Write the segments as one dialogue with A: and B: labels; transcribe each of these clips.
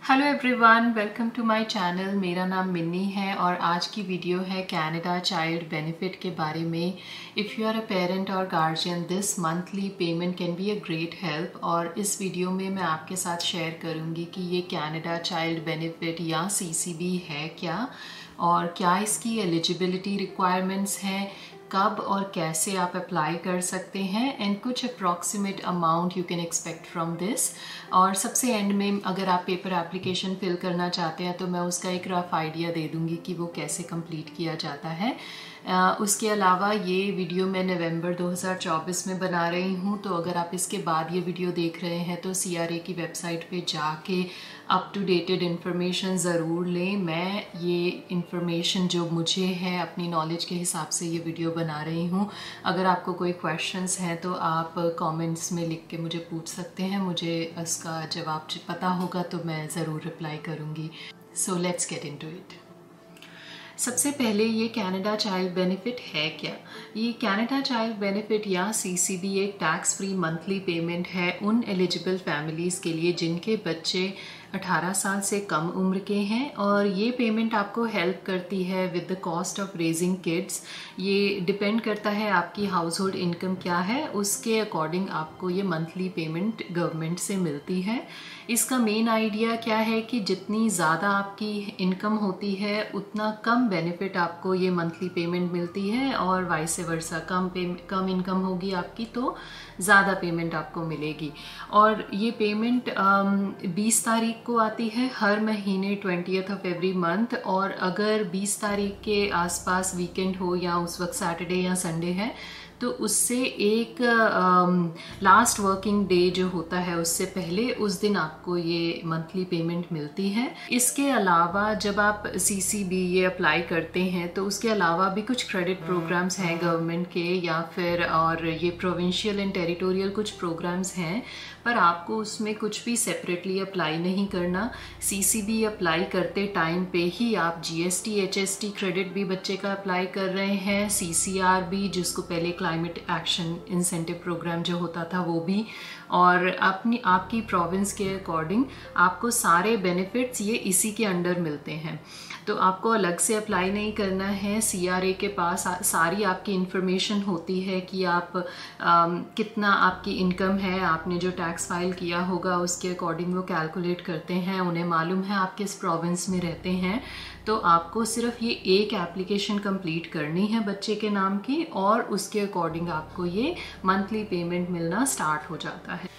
A: Hello everyone, welcome to my channel. मेरा नाम मिन्नी है और आज की वीडियो है कनाडा चाइल्ड बेनिफिट के बारे में। If you are a parent और guardian, this monthly payment can be a great help. और इस वीडियो में मैं आपके साथ शेयर करूंगी कि ये कनाडा चाइल्ड बेनिफिट या सीसीबी है क्या, और क्या इसकी एलिजिबिलिटी रिक्वायरमेंट्स हैं, कब और कैसे आप अप्लाई कर सकते हैं, एंड कुछ approximate amount you can expect from this. और सबसे एंड में अगर आप पेपर एप्लीकेशन फिल करना चाहते हैं तो मैं उसका एक रफ आइडिया दे दूंगी कि वो कैसे कंप्लीट किया जाता है। उसके अलावा ये वीडियो मैं नवंबर 2024 में बना रही हूँ, तो अगर आप इसके बाद ये वीडियो देख रहे हैं तो CRA की वेबसाइट पे जाके अप टू डेटेड इन्फॉर्मेशन ज़रूर लें। मैं ये इन्फॉर्मेशन जो मुझे है अपनी नॉलेज के हिसाब से ये वीडियो बना रही हूँ। अगर आपको कोई क्वेश्चंस हैं तो आप कमेंट्स में लिख के मुझे पूछ सकते हैं, मुझे इसका जवाब पता होगा तो मैं ज़रूर रिप्लाई करूँगी। So let's get into it. सबसे पहले ये कनाडा चाइल्ड बेनिफिट है क्या। ये कनाडा चाइल्ड बेनिफिट या CCB एक टैक्स फ्री मंथली पेमेंट है उन एलिजिबल फैमिलीज़ के लिए जिनके बच्चे 18 साल से कम उम्र के हैं, और ये पेमेंट आपको हेल्प करती है with the cost of raising kids. ये डिपेंड करता है आपकी हाउस होल्ड इनकम क्या है, उसके अकॉर्डिंग आपको ये मंथली पेमेंट गवर्नमेंट से मिलती है। इसका मेन आइडिया क्या है कि जितनी ज़्यादा आपकी इनकम होती है उतना कम बेनिफिट आपको ये मंथली पेमेंट मिलती है, और वाइस वर्सा कम इनकम होगी आपकी तो ज़्यादा पेमेंट आपको मिलेगी। और ये पेमेंट 20 तारीख को आती है हर महीने 20th ऑफ एवरी मंथ, और अगर 20 तारीख के आसपास वीकेंड हो या उस वक्त सैटरडे या संडे है तो उससे एक लास्ट वर्किंग डे जो होता है उससे पहले उस दिन आपको ये मंथली पेमेंट मिलती है। इसके अलावा जब आप CCB ये अप्लाई करते हैं तो उसके अलावा भी कुछ क्रेडिट प्रोग्राम्स हैं गवर्नमेंट के, या फिर और ये प्रोविंशियल एंड टेरिटोरियल कुछ प्रोग्राम्स हैं, पर आपको उसमें कुछ भी सेपरेटली अप्लाई नहीं करना। CCB अप्लाई करते टाइम पे ही आप GST HST क्रेडिट भी बच्चे का अप्लाई कर रहे हैं, CCR भी, जिसको पहले क्लाइमेट एक्शन इंसेंटिव प्रोग्राम जो होता था वो भी, और आपकी प्रोविंस के अकॉर्डिंग आपको सारे बेनिफिट्स ये इसी के अंडर मिलते हैं। तो आपको अलग से अप्लाई नहीं करना है। CRA के पास सारी आपकी इन्फॉर्मेशन होती है कि आप कितना आपकी इनकम है, आपने जो टैक्स फाइल किया होगा उसके अकॉर्डिंग वो कैलकुलेट करते हैं। उन्हें मालूम है आप किस प्रोविंस में रहते हैं, तो आपको सिर्फ ये एक एप्लीकेशन कंप्लीट करनी है बच्चे के नाम की, और उसके अकॉर्डिंग आपको ये मंथली पेमेंट मिलना स्टार्ट हो जाता है।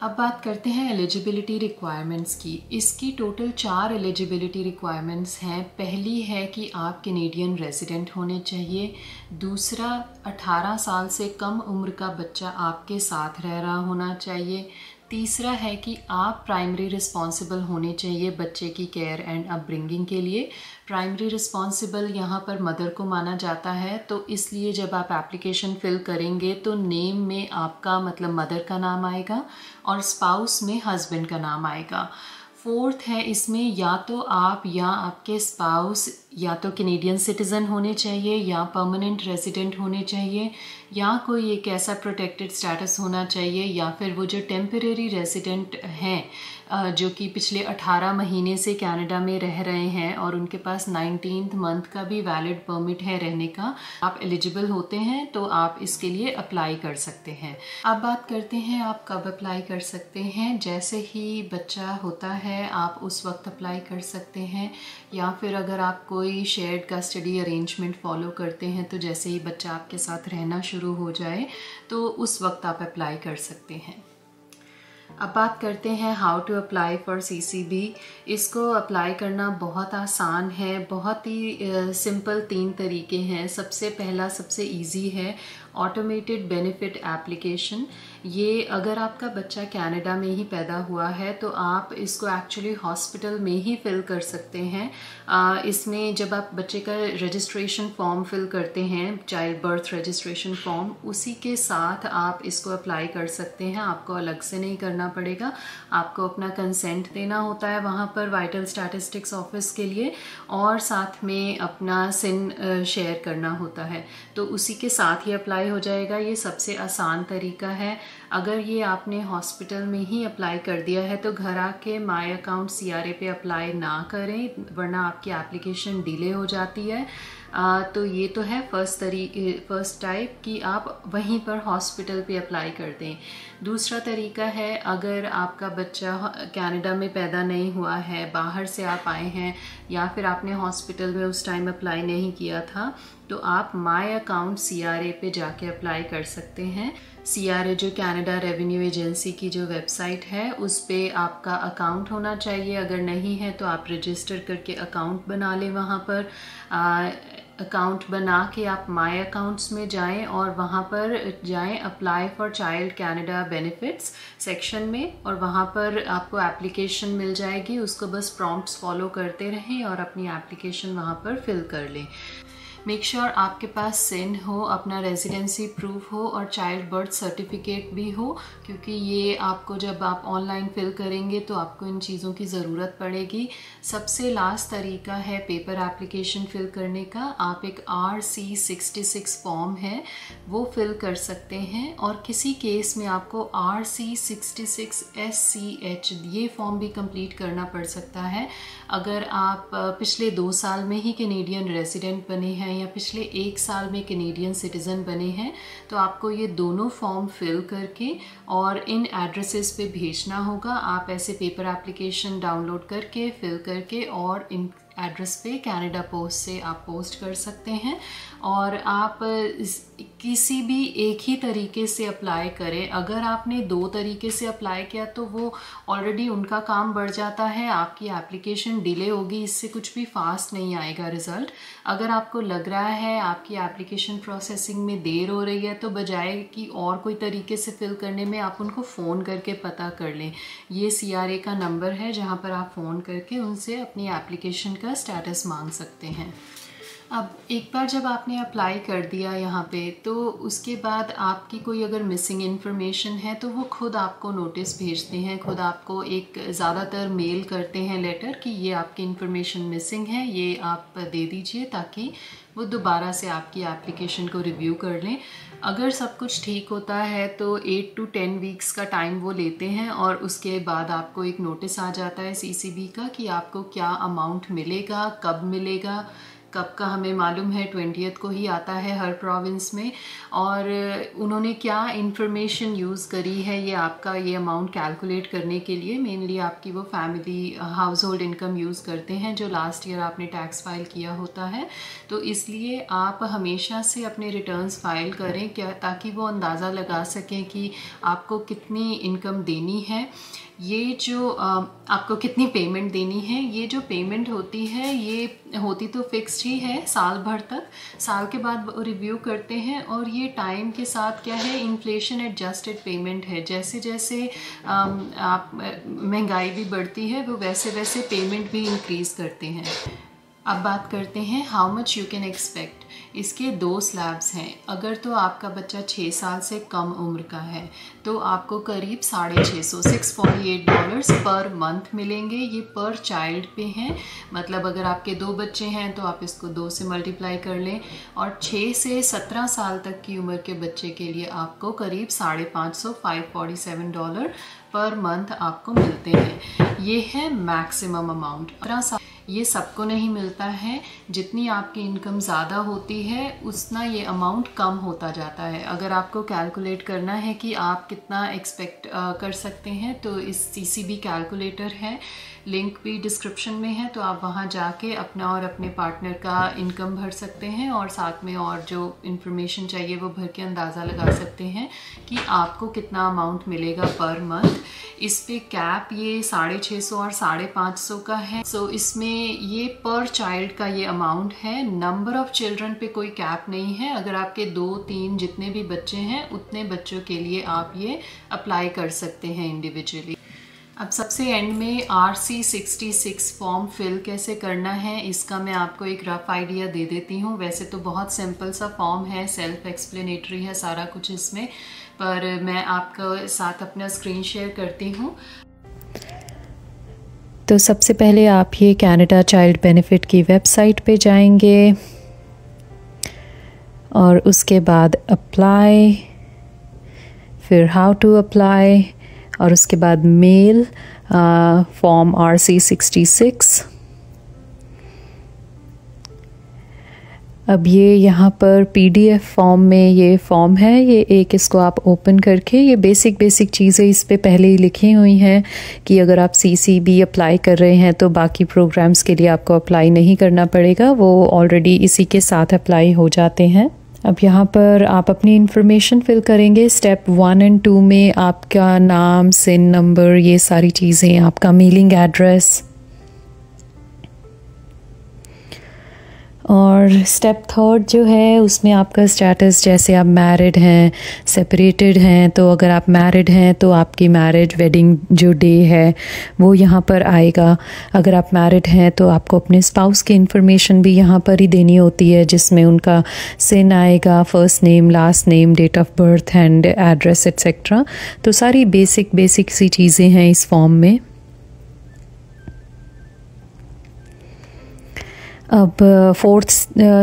A: अब बात करते हैं एलिजिबिलिटी रिक्वायरमेंट्स की। इसकी टोटल 4 एलिजिबिलिटी रिक्वायरमेंट्स हैं। पहली है कि आप कैनेडियन रेजिडेंट होने चाहिए। दूसरा, 18 साल से कम उम्र का बच्चा आपके साथ रह रहा होना चाहिए। तीसरा है कि आप प्राइमरी रिस्पॉन्सिबल होने चाहिए बच्चे की केयर एंड अपब्रिंगिंग के लिए। प्राइमरी रिस्पॉन्सिबल यहाँ पर मदर को माना जाता है, तो इसलिए जब आप एप्लीकेशन फिल करेंगे तो नेम में आपका मतलब मदर का नाम आएगा और स्पाउस में हस्बैंड का नाम आएगा। फोर्थ है इसमें या तो आप या आपके स्पाउस या तो कैनेडियन सिटीज़न होने चाहिए या परमानेंट रेजिडेंट होने चाहिए, या कोई एक ऐसा प्रोटेक्टेड स्टेटस होना चाहिए, या फिर वो जो टेम्परेरी रेजिडेंट हैं जो कि पिछले 18 महीने से कनाडा में रह रहे हैं और उनके पास 19th मंथ का भी वैलिड परमिट है रहने का, आप एलिजिबल होते हैं तो आप इसके लिए अप्लाई कर सकते हैं। अब बात करते हैं आप कब अप्लाई कर सकते हैं। जैसे ही बच्चा होता है आप उस वक्त अप्लाई कर सकते हैं, या फिर अगर आप कोई शेयर्ड कस्टडी अरेंजमेंट फॉलो करते हैं तो जैसे ही बच्चा आपके साथ रहना शुरू हो जाए तो उस वक्त आप अप्लाई कर सकते हैं। अब बात करते हैं how to apply for CCB। इसको अप्लाई करना बहुत आसान है, बहुत ही सिंपल 3 तरीके हैं। सबसे पहला सबसे इजी है ऑटोमेटेड बेनिफिट एप्लीकेशन। ये अगर आपका बच्चा कनाडा में ही पैदा हुआ है तो आप इसको एक्चुअली हॉस्पिटल में ही फिल कर सकते हैं। इसमें जब आप बच्चे का रजिस्ट्रेशन फॉर्म फिल करते हैं, चाइल्ड बर्थ रजिस्ट्रेशन फॉर्म, उसी के साथ आप इसको अप्लाई कर सकते हैं। आपको अलग से नहीं करना पड़ेगा, आपको अपना कंसेंट देना होता है वहाँ पर वाइटल स्टैटिस्टिक्स ऑफिस के लिए, और साथ में अपना सिन शेयर करना होता है, तो उसी के साथ ही अप्लाई अप्लाई हो जाएगा। ये सबसे आसान तरीका है। अगर ये आपने हॉस्पिटल में ही अप्लाई कर दिया है तो घर आके माई अकाउंट CRA पे अप्लाई ना करें, वरना आपकी एप्लीकेशन डिले हो जाती है। तो ये तो है फर्स्ट टाइप कि आप वहीं पर हॉस्पिटल पे अप्लाई कर दें। दूसरा तरीका है, अगर आपका बच्चा कनाडा में पैदा नहीं हुआ है, बाहर से आप आए हैं या फिर आपने हॉस्पिटल में उस टाइम अप्लाई नहीं किया था, तो आप माई अकाउंट CRA पे जाके अप्लाई कर सकते हैं। CRA जो कनाडा रेवेन्यू एजेंसी की जो वेबसाइट है, उस पे आपका अकाउंट होना चाहिए। अगर नहीं है तो आप रजिस्टर करके अकाउंट बना लें। वहाँ पर अकाउंट बना के आप माई अकाउंट्स में जाएं और वहाँ पर जाएं apply for child Canada benefits section में, और वहाँ पर आपको एप्लीकेशन मिल जाएगी। उसको बस प्रॉम्प्ट्स फॉलो करते रहें और अपनी एप्लीकेशन वहाँ पर फिल कर लें। मेक श्योर आपके पास सिन हो, अपना रेजिडेंसी प्रूफ हो और चाइल्ड बर्थ सर्टिफिकेट भी हो, क्योंकि ये आपको जब आप ऑनलाइन फिल करेंगे तो आपको इन चीज़ों की ज़रूरत पड़ेगी। सबसे लास्ट तरीका है पेपर एप्लीकेशन फिल करने का। आप एक RC66 फॉर्म है वो फिल कर सकते हैं, और किसी केस में आपको RC66SCH ये फॉर्म भी कंप्लीट करना पड़ सकता है। अगर आप पिछले 2 साल में ही कैनेडियन रेजिडेंट बने हैं या पिछले 1 साल में कैनेडियन सिटीज़न बने हैं, तो आपको ये दोनों फॉर्म फिल करके और इन एड्रेसेस पे भेजना होगा। आप ऐसे पेपर एप्लीकेशन डाउनलोड करके फिल करके और इन एड्रेस पे कनाडा पोस्ट से आप पोस्ट कर सकते हैं। और आप किसी भी एक ही तरीके से अप्लाई करें। अगर आपने 2 तरीके से अप्लाई किया तो वो ऑलरेडी उनका काम बढ़ जाता है, आपकी एप्लीकेशन डिले होगी, इससे कुछ भी फास्ट नहीं आएगा रिज़ल्ट। अगर आपको लग रहा है आपकी एप्लीकेशन प्रोसेसिंग में देर हो रही है, तो बजाय कि और कोई तरीके से फिल करने में आप उनको फ़ोन करके पता कर लें। ये CRA का नंबर है जहाँ पर आप फ़ोन करके उनसे अपनी एप्लीकेशन का स्टेटस मांग सकते हैं। अब एक बार जब आपने अप्लाई कर दिया यहाँ पे, तो उसके बाद आपकी कोई अगर मिसिंग इन्फॉर्मेशन है तो वो खुद आपको नोटिस भेजते हैं, खुद आपको एक ज़्यादातर मेल करते हैं लेटर कि ये आपकी इन्फॉर्मेशन मिसिंग है, ये आप दे दीजिए, ताकि वो दोबारा से आपकी एप्लीकेशन को रिव्यू कर लें। अगर सब कुछ ठीक होता है तो 8 to 10 वीक्स का टाइम वो लेते हैं, और उसके बाद आपको एक नोटिस आ जाता है CCB का कि आपको क्या अमाउंट मिलेगा, कब मिलेगा। कब का हमें मालूम है, 20th को ही आता है हर प्रोविंस में। और उन्होंने क्या इंफॉर्मेशन यूज़ करी है ये आपका ये अमाउंट कैलकुलेट करने के लिए, मेनली आपकी वो family house hold income use करते हैं जो लास्ट ईयर आपने टैक्स फाइल किया होता है। तो इसलिए आप हमेशा से अपने रिटर्न्स फाइल करें क्या, ताकि वो अंदाज़ा लगा सकें कि आपको कितनी इनकम देनी है, ये जो आपको कितनी पेमेंट देनी है। ये जो पेमेंट होती है ये होती तो फिक्स्ड ही है साल भर तक, साल के बाद रिव्यू करते हैं। और ये टाइम के साथ क्या है, इन्फ्लेशन एडजस्टेड पेमेंट है। जैसे जैसे आप महंगाई भी बढ़ती है वो वैसे वैसे पेमेंट भी इंक्रीज़ करते हैं। अब बात करते हैं how much you can expect. इसके 2 स्लैब्स हैं। अगर तो आपका बच्चा 6 साल से कम उम्र का है तो आपको करीब $648 पर मंथ मिलेंगे। ये पर चाइल्ड पे हैं, मतलब अगर आपके 2 बच्चे हैं तो आप इसको 2 से मल्टीप्लाई कर लें। और 6 से 17 साल तक की उम्र के बच्चे के लिए आपको करीब $547 पर मंथ आपको मिलते हैं। ये है मैक्सिमम अमाउंट। 17 साल ये सबको नहीं मिलता है। जितनी आपकी इनकम ज़्यादा होती है उतना ये अमाउंट कम होता जाता है। अगर आपको कैलकुलेट करना है कि आप कितना एक्सपेक्ट कर सकते हैं तो इस CCB कैलकुलेटर है, लिंक भी डिस्क्रिप्शन में है, तो आप वहाँ जाके अपना और अपने पार्टनर का इनकम भर सकते हैं और साथ में और जो इन्फॉर्मेशन चाहिए वो भर के अंदाज़ा लगा सकते हैं कि आपको कितना अमाउंट मिलेगा पर मंथ। इस पे कैप ये 650 और 550 का है। सो इसमें ये पर चाइल्ड का ये अमाउंट है। नंबर ऑफ चिल्ड्रन पे कोई कैप नहीं है। अगर आपके 2-3 जितने भी बच्चे हैं उतने बच्चों के लिए आप ये अप्लाई कर सकते हैं इंडिविजुअली। अब सबसे एंड में RC66 फॉर्म फिल कैसे करना है इसका मैं आपको एक रफ आइडिया दे देती हूँ। वैसे तो बहुत सिंपल सा फॉर्म है, सेल्फ एक्सप्लेनेटरी है सारा कुछ इसमें, पर मैं आपके साथ अपना स्क्रीन शेयर करती हूँ।
B: तो सबसे पहले आप ये कनाडा चाइल्ड बेनिफिट की वेबसाइट पे जाएंगे और उसके बाद अप्लाई, फिर हाउ टू अप्लाई, और उसके बाद मेल फॉर्म RC66। अब ये यहाँ पर PDF फॉर्म में ये फॉर्म है, ये एक इसको आप ओपन करके, ये बेसिक चीज़ें इस पे पहले ही लिखी हुई हैं कि अगर आप CCB अप्लाई कर रहे हैं तो बाकी प्रोग्राम्स के लिए आपको अप्लाई नहीं करना पड़ेगा, वो ऑलरेडी इसी के साथ अप्लाई हो जाते हैं। अब यहाँ पर आप अपनी इन्फॉर्मेशन फिल करेंगे। स्टेप 1 और 2 में आपका नाम, सिन नंबर, ये सारी चीज़ें, आपका मेलिंग एड्रेस। और स्टेप 3 जो है उसमें आपका स्टेटस, जैसे आप मैरिड हैं, सेपरेटेड हैं, तो अगर आप मैरिड हैं तो आपकी मैरिज वेडिंग जो डे है वो यहाँ पर आएगा। अगर आप मैरिड हैं तो आपको अपने स्पाउस की इन्फॉर्मेशन भी यहाँ पर ही देनी होती है, जिसमें उनका सिन आएगा, first name, last name, date of birth and address etcetera. तो सारी बेसिक सी चीज़ें हैं इस फॉर्म में। अब 4th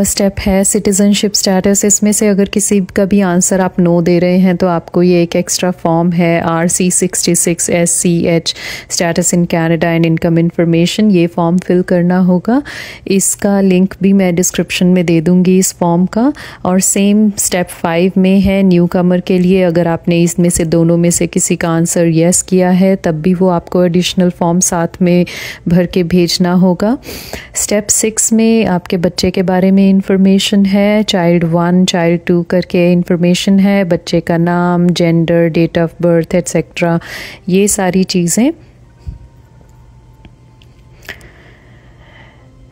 B: स्टेप है सिटीज़नशिप स्टेटस। इसमें से अगर किसी का भी आंसर आप नो दे रहे हैं तो आपको ये एक एक्स्ट्रा फॉर्म है RC66 SCH status in Canada and income information, ये फॉर्म फिल करना होगा। इसका लिंक भी मैं डिस्क्रिप्शन में दे दूँगी इस फॉर्म का। और सेम स्टेप 5 में है न्यू कमर के लिए, अगर आपने इसमें से दोनों में से किसी का आंसर येस किया है तब भी वो आपको एडिशनल फॉर्म साथ में भर के भेजना होगा। स्टेप 6 में आपके बच्चे के बारे में इंफॉर्मेशन है, चाइल्ड 1, चाइल्ड 2 करके इंफॉर्मेशन है, बच्चे का नाम, gender, date of birth etcetera, ये सारी चीज़ें।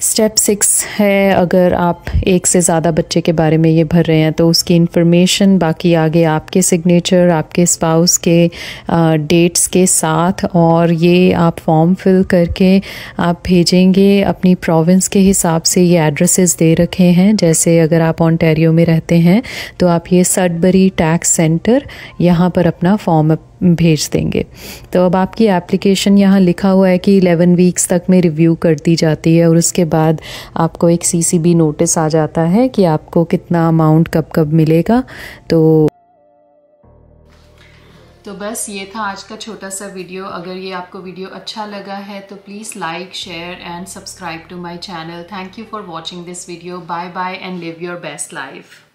B: स्टेप 6 है अगर आप एक से ज़्यादा बच्चे के बारे में ये भर रहे हैं तो उसकी इन्फॉर्मेशन, बाकी आगे आपके सिग्नेचर, आपके स्पाउस के डेट्स के साथ, और ये आप फॉर्म फिल करके आप भेजेंगे। अपनी प्रोविंस के हिसाब से ये एड्रेसेस दे रखे हैं, जैसे अगर आप ओंटारियो में रहते हैं तो आप ये सडबरी टैक्स सेंटर यहाँ पर अपना फॉर्म भेज देंगे। तो अब आपकी एप्लीकेशन यहाँ लिखा हुआ है कि 11 वीक्स तक में रिव्यू कर दी जाती है, और उसके बाद आपको एक CCB नोटिस आ जाता है कि आपको कितना अमाउंट कब कब मिलेगा। तो
A: बस ये था आज का छोटा सा वीडियो। अगर ये आपको वीडियो अच्छा लगा है तो please like, share and subscribe to my channel. Thank you for watching this video. Bye bye and live your best life.